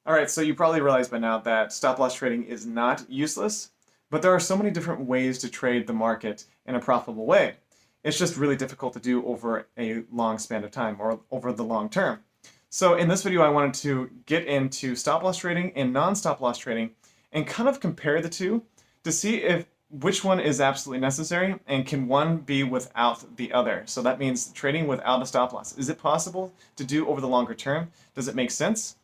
All right, so you probably realize by now that stop loss trading is not useless, but there are so many different ways to trade the market in a profitable way. It's just really difficult to do over a long span of time or over the long term. So in this video, I wanted to get into stop loss trading and non-stop loss trading and kind of compare the two to see if which one is absolutely necessary and can one be without the other. So that means trading without a stop loss. Is it possible to do over the longer term? Does it make sense?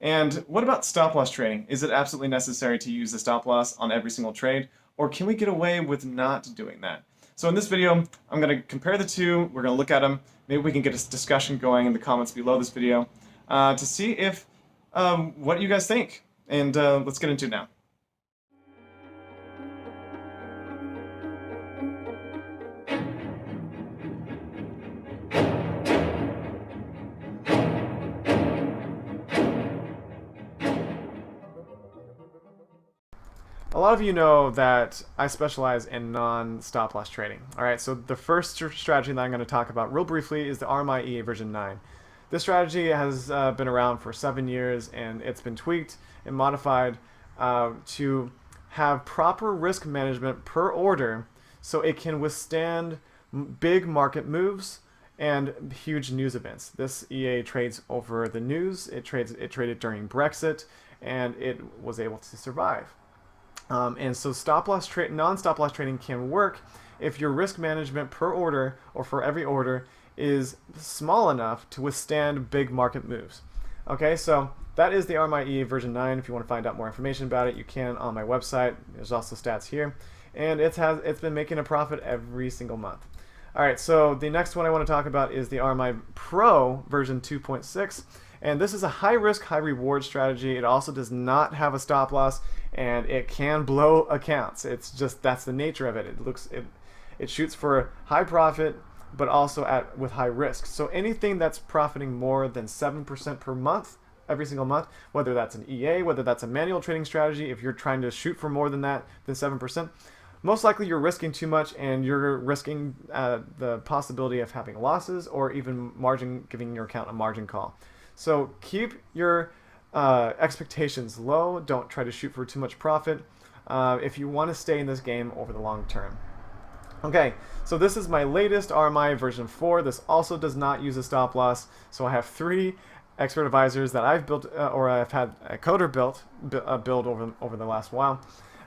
And what about stop loss trading? Is it absolutely necessary to use the stop loss on every single trade, or can we get away with not doing that? So in this video, I'm going to compare the two. We're going to look at them. Maybe we can get a discussion going in the comments below this video to see if what you guys think. And let's get into it now. A lot of you know that I specialize in non-stop loss trading. All right, so the first strategy that I'm going to talk about real briefly is the RMI EA version 9. This strategy has been around for 7 years, and it's been tweaked and modified to have proper risk management per order so it can withstand big market moves and huge news events. This EA trades over the news. It traded during Brexit, and it was able to survive. And so non-stop loss trading can work if your risk management per order or for every order is small enough to withstand big market moves. Okay, so that is the RMI version 9. If you want to find out more information about it, you can on my website. There's also stats here, and it's been making a profit every single month. All right, so the next one I want to talk about is the RMI Pro version 2.6. And this is a high risk, high reward strategy. It also does not have a stop loss, and it can blow accounts. It's just, that's the nature of it. It shoots for high profit, but also with high risk. So anything that's profiting more than 7% per month, every single month, whether that's an EA, whether that's a manual trading strategy, if you're trying to shoot for more than that, than 7%, most likely you're risking too much, and you're risking the possibility of having losses or even giving your account a margin call. So keep your expectations low. Don't try to shoot for too much profit if you want to stay in this game over the long term. Okay, so this is my latest RMI version 4. This also does not use a stop loss. So I have 3 expert advisors that I've built or I've had a coder build over the last while.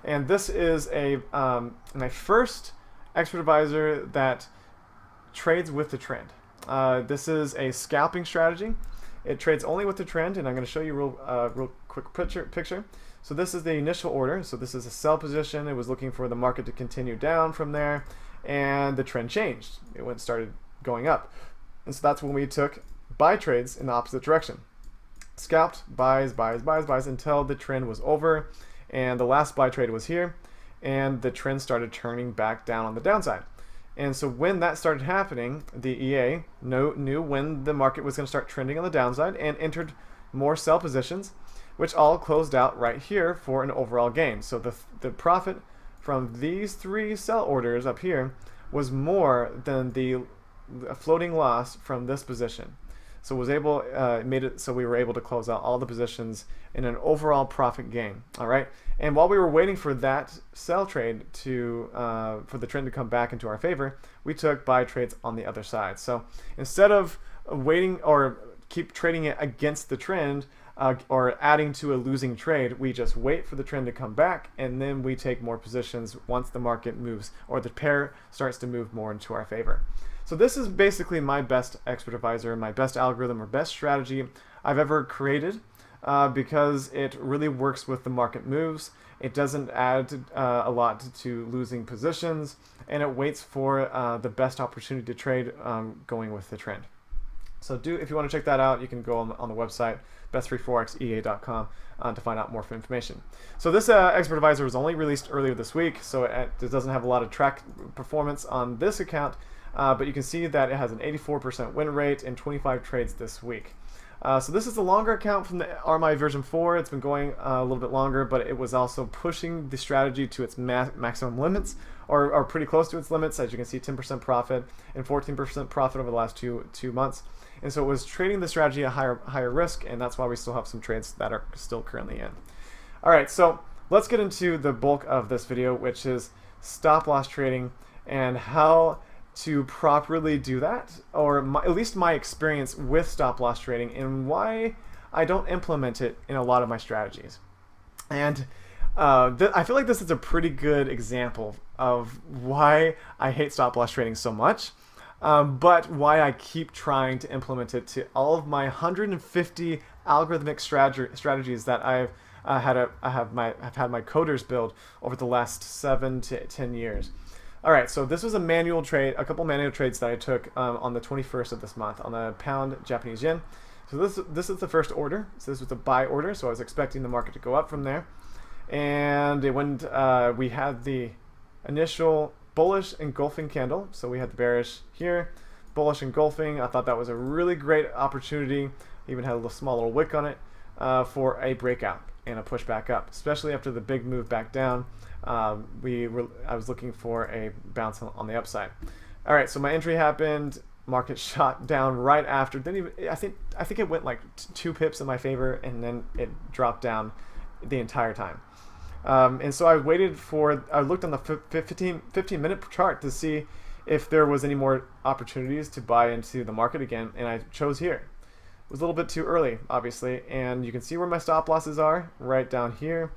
And this is my first expert advisor that trades with the trend. This is a scalping strategy. It trades only with the trend, and I'm going to show you real quick picture. So this is the initial order. So this is a sell position. It was looking for the market to continue down from there, and the trend changed. It started going up. And so that's when we took buy trades in the opposite direction. Scalped, buys until the trend was over, and the last buy trade was here, and the trend started turning back down on the downside. And so when that started happening, the EA knew when the market was going to start trending on the downside and entered more sell positions, which all closed out right here for an overall gain. So the profit from these 3 sell orders up here was more than the floating loss from this position. So made it so we were able to close out all the positions in an overall profit gain. All right. And while we were waiting for that sell trade for the trend to come back into our favor, we took buy trades on the other side. So instead of waiting or keep trading it against the trend or adding to a losing trade, we just wait for the trend to come back, and then we take more positions once the market moves or the pair starts to move more into our favor. So this is basically my best expert advisor, my best algorithm or best strategy I've ever created because it really works with the market moves. It doesn't add a lot to losing positions, and it waits for the best opportunity to trade going with the trend. So if you want to check that out, you can go on the website, best3forexea.com, to find out more information. So this expert advisor was only released earlier this week, so it doesn't have a lot of track performance on this account. But you can see that it has an 84% win rate and 25 trades this week. So this is the longer account from the RMI version 4. It's been going a little bit longer, but it was also pushing the strategy to its maximum limits, or pretty close to its limits. As you can see, 10% profit and 14% profit over the last two months. And so it was trading the strategy at higher risk, and that's why we still have some trades that are still currently in. All right, so let's get into the bulk of this video, which is stop loss trading and how to properly do that, or at least my experience with stop loss trading and why I don't implement it in a lot of my strategies. And I feel like this is a pretty good example of why I hate stop loss trading so much, but why I keep trying to implement it to all of my 150 algorithmic strategies that I've had my coders build over the last 7 to 10 years. All right, so this was a manual trade, a couple manual trades that I took on the 21st of this month on the pound Japanese yen. So this is the first order. So this was a buy order, so I was expecting the market to go up from there. And it went, we had the initial bullish engulfing candle. So we had the bearish here, bullish engulfing. I thought that was a really great opportunity. Even had a small little wick on it for a breakout and a push back up, especially after the big move back down. I was looking for a bounce on the upside. All right, so my entry happened. Market shot down right after. I think it went like 2 pips in my favor, and then it dropped down the entire time. And so I looked on the 15-minute chart to see if there was any more opportunities to buy into the market again, and I chose here. It was a little bit too early, obviously, and you can see where my stop losses are right down here.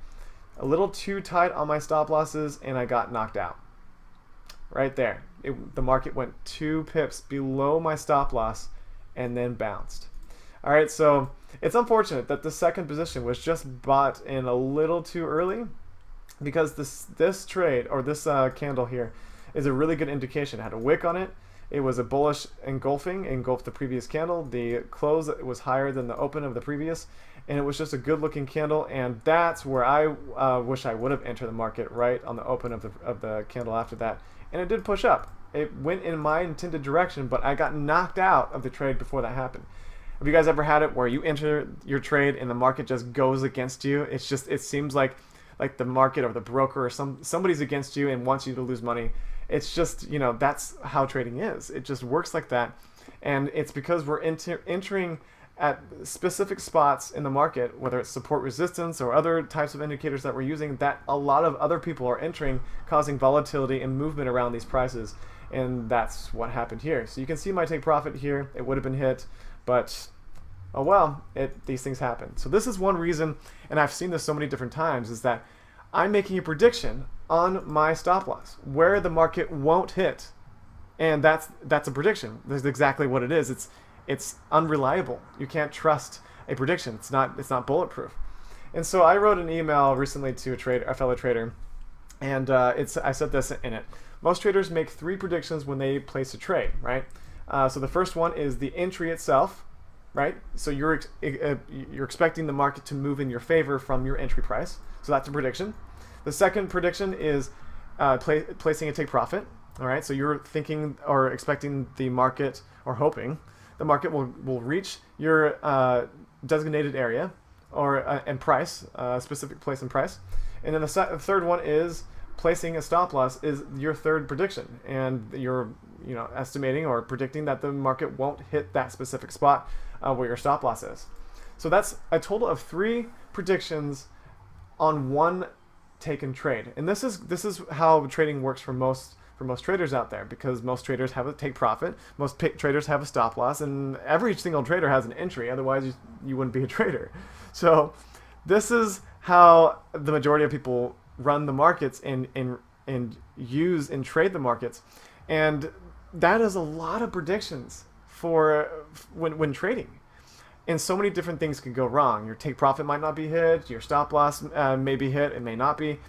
A little too tight on my stop losses, and I got knocked out. Right there. The market went 2 pips below my stop loss and then bounced. All right, so it's unfortunate that the second position was just bought in a little too early, because this trade, or this candle here, is a really good indication. It had a wick on it. It was a bullish engulfed the previous candle. The close was higher than the open of the previous, and it was just a good looking candle, and that's where I wish I would have entered the market, right on the open of the candle after that. And it did push up. It went in my intended direction, but I got knocked out of the trade before that happened. Have you guys ever had it where you enter your trade and the market just goes against you? It seems like the market or the broker or somebody's against you and wants you to lose money. It's just, that's how trading is. It just works like that. And it's because we're entering at specific spots in the market, whether it's support resistance or other types of indicators that we're using, that a lot of other people are entering, causing volatility and movement around these prices. And that's what happened here. So you can see my take profit here. It would have been hit, but oh well, these things happen. So this is one reason, and I've seen this so many different times, is that I'm making a prediction on my stop loss where the market won't hit, and that's a prediction. That's exactly what it is. It's unreliable. You can't trust a prediction. It's not bulletproof. And so I wrote an email recently to a fellow trader, and I said this in it. Most traders make 3 predictions when they place a trade, right? So the first one is the entry itself, right? So you're expecting the market to move in your favor from your entry price. So that's a prediction. The second prediction is placing a take profit. All right, so you're thinking or expecting the market, or hoping the market will reach your designated area or and price, specific place and price. And then the third one is placing a stop loss, is your third prediction, and you're estimating or predicting that the market won't hit that specific spot where your stop loss is. So that's a total of 3 predictions on one taken trade. And this is how trading works for most traders out there, because most traders have a take profit, most traders have a stop loss, and every single trader has an entry. Otherwise, you wouldn't be a trader. So this is how the majority of people run the markets and use and trade the markets, and that is a lot of predictions for when trading. And so many different things can go wrong. Your take profit might not be hit. Your stop loss may be hit. It may not be.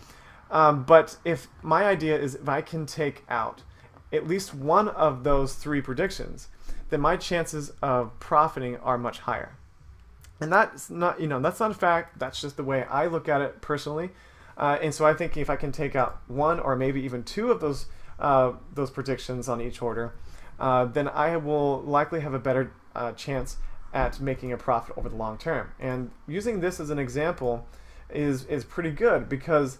But if my idea is if I can take out at least one of those 3 predictions, then my chances of profiting are much higher. And that's not, that's not a fact. That's just the way I look at it personally. And so I think if I can take out 1 or maybe even 2 of those predictions on each order, then I will likely have a better chance at making a profit over the long term. And using this as an example is pretty good, because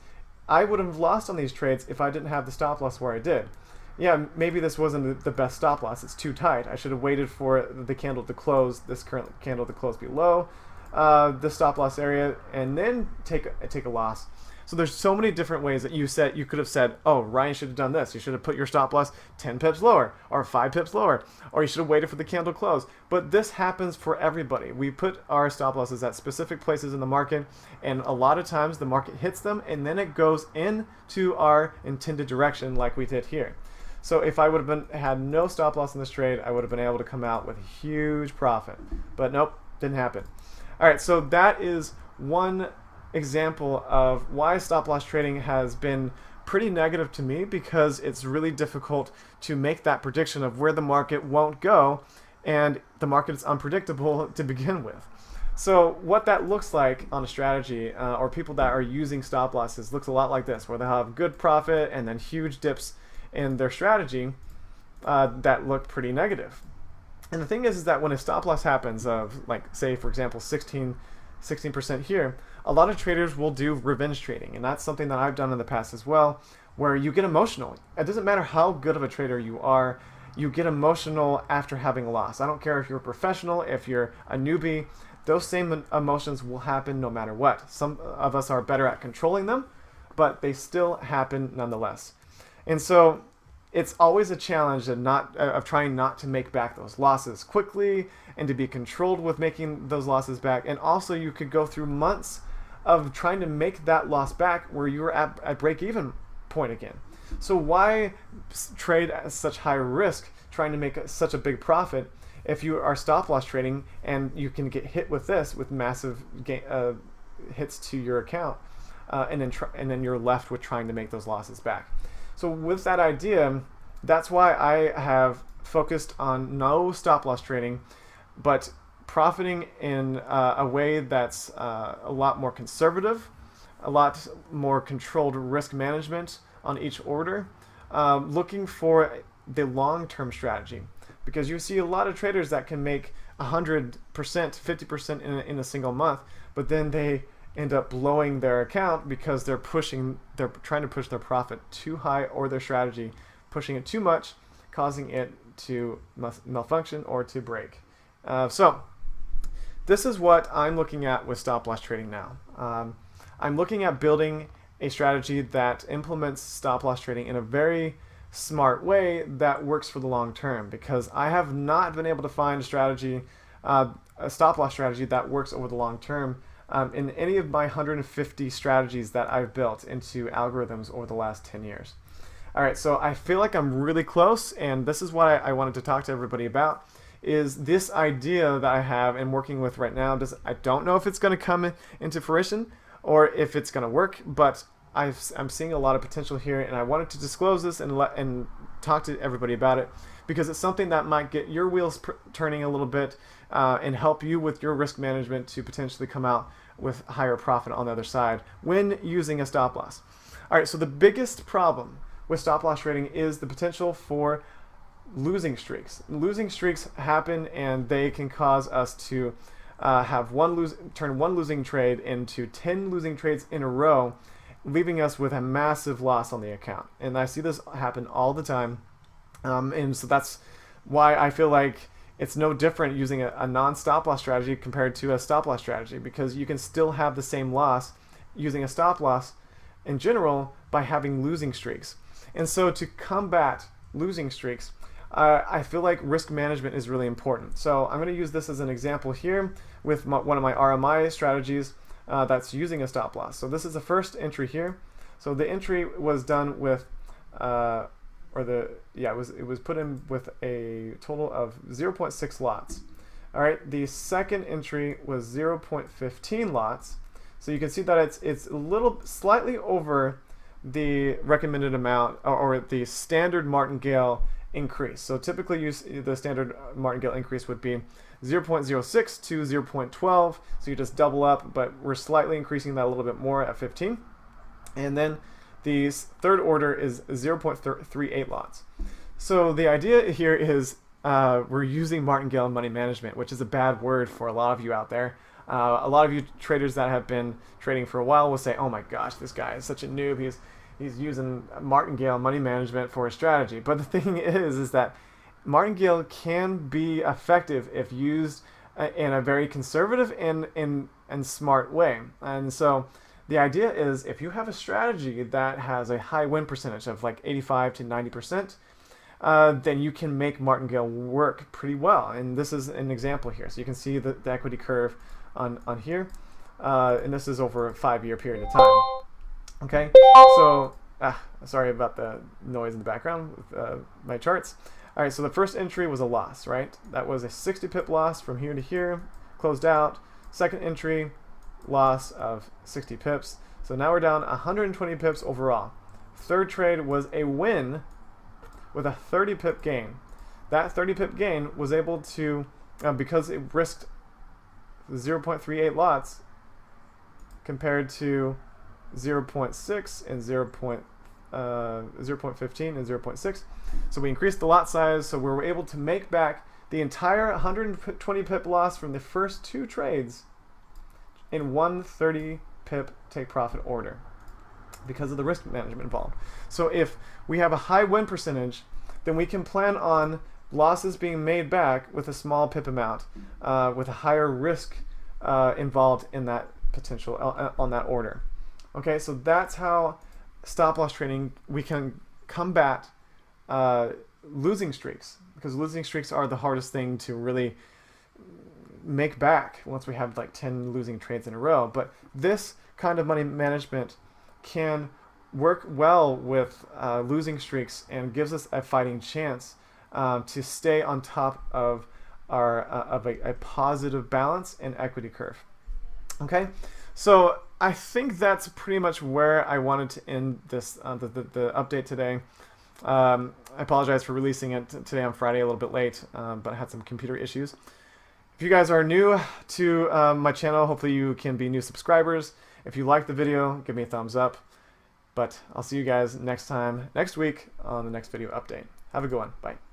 I would have lost on these trades if I didn't have the stop loss where I did. yeah, maybe this wasn't the best stop loss. It's too tight. I should have waited for the candle to close, this current candle to close below the stop loss area, and then take a loss. So there's so many different ways that you could have said, oh, Ryan should have done this. You should have put your stop loss 10 pips lower or 5 pips lower, or you should have waited for the candle close. But this happens for everybody. We put our stop losses at specific places in the market, and a lot of times the market hits them, and then it goes into our intended direction like we did here. So if I would have had no stop loss in this trade, I would have been able to come out with a huge profit. But nope, didn't happen. All right, so that is one example of why stop loss trading has been pretty negative to me, because it's really difficult to make that prediction of where the market won't go, and the market is unpredictable to begin with. So what that looks like on a strategy, or people that are using stop losses, looks a lot like this, where they'll have good profit and then huge dips in their strategy that look pretty negative. And the thing is that when a stop loss happens of, like, say for example 16% here, a lot of traders will do revenge trading, and that's something that I've done in the past as well, where you get emotional. It doesn't matter how good of a trader you are, you get emotional after having a loss. I don't care if you're a professional, if you're a newbie, those same emotions will happen no matter what. Some of us are better at controlling them, but they still happen nonetheless. And so it's always a challenge of trying not to make back those losses quickly, and to be controlled with making those losses back. And also you could go through months of trying to make that loss back where you were at break-even point again. So why trade at such high risk trying to make such a big profit if you are stop loss trading and you can get hit with this, with massive hits to your account, and then you're left with trying to make those losses back. So with that idea, that's why I have focused on no stop loss trading, but profiting in a way that's a lot more conservative, a lot more controlled risk management on each order, looking for the long-term strategy. Because you see a lot of traders that can make 100%, 50% in a single month, but then they end up blowing their account because they're trying to push their profit too high, or their strategy pushing it too much, causing it to malfunction or to break. So this is what I'm looking at with stop loss trading now. I'm looking at building a strategy that implements stop loss trading in a very smart way that works for the long term, because I have not been able to find a strategy, a stop loss strategy that works over the long term in any of my 150 strategies that I've built into algorithms over the last 10 years. All right, so I feel like I'm really close, and this is what I wanted to talk to everybody about, is this idea that I have and working with right now. I don't know if it's going to come into fruition or if it's going to work, but I'm seeing a lot of potential here, and I wanted to disclose this and talk to everybody about it, because it's something that might get your wheels turning a little bit and help you with your risk management to potentially come out with higher profit on the other side when using a stop loss. All right, so the biggest problem with stop loss trading is the potential for losing streaks. Losing streaks happen, and they can cause us to turn one losing trade into 10 losing trades in a row, leaving us with a massive loss on the account. And I see this happen all the time, and so that's why I feel like it's no different using a non-stop loss strategy compared to a stop loss strategy, because you can still have the same loss using a stop loss in general by having losing streaks. And so to combat losing streaks, I feel like risk management is really important. So I'm going to use this as an example here with one of my RMI strategies that's using a stop loss. So this is the first entry here. So the entry was done with, it was put in with a total of 0.6 lots. All right, the second entry was 0.15 lots. So you can see that it's a little slightly over the recommended amount, or the standard martingale increase. So typically the standard martingale increase would be 0.06 to 0.12, so you just double up, but we're slightly increasing that a little bit more at 15. And then the third order is 0.38 lots. So the idea here is we're using martingale money management, which is a bad word for a lot of you out there. A lot of you traders that have been trading for a while will say, oh my gosh, this guy is such a noob. he's using martingale money management for a strategy. But the thing is that martingale can be effective if used in a very conservative and smart way. And so the idea is, if you have a strategy that has a high win percentage of like 85 to 90%, then you can make martingale work pretty well. And this is an example here. So you can see the equity curve on here. And this is over a 5-year period of time. Okay, so sorry about the noise in the background with my charts. All right, so the first entry was a loss, right? That was a 60 pip loss from here to here, closed out. Second entry, loss of 60 pips. So now we're down 120 pips overall. Third trade was a win with a 30 pip gain. That 30 pip gain was able to, because it risked 0.38 lots compared to 0.6 and 0.15 and 0.6. So we increased the lot size, so we were able to make back the entire 120 pip loss from the first 2 trades in one 30 pip take profit order because of the risk management involved. So if we have a high win percentage, then we can plan on losses being made back with a small pip amount, with a higher risk involved in that potential on that order. Okay, so that's how stop loss trading we can combat losing streaks, because losing streaks are the hardest thing to really make back once we have like 10 losing trades in a row. But this kind of money management can work well with losing streaks and gives us a fighting chance to stay on top of our a positive balance and equity curve. Okay, so I think that's pretty much where I wanted to end this the update today. I apologize for releasing it today on Friday a little bit late, but I had some computer issues. If you guys are new to my channel, hopefully you can be new subscribers. If you like the video, give me a thumbs up. But I'll see you guys next week on the next video update. Have a good one. Bye.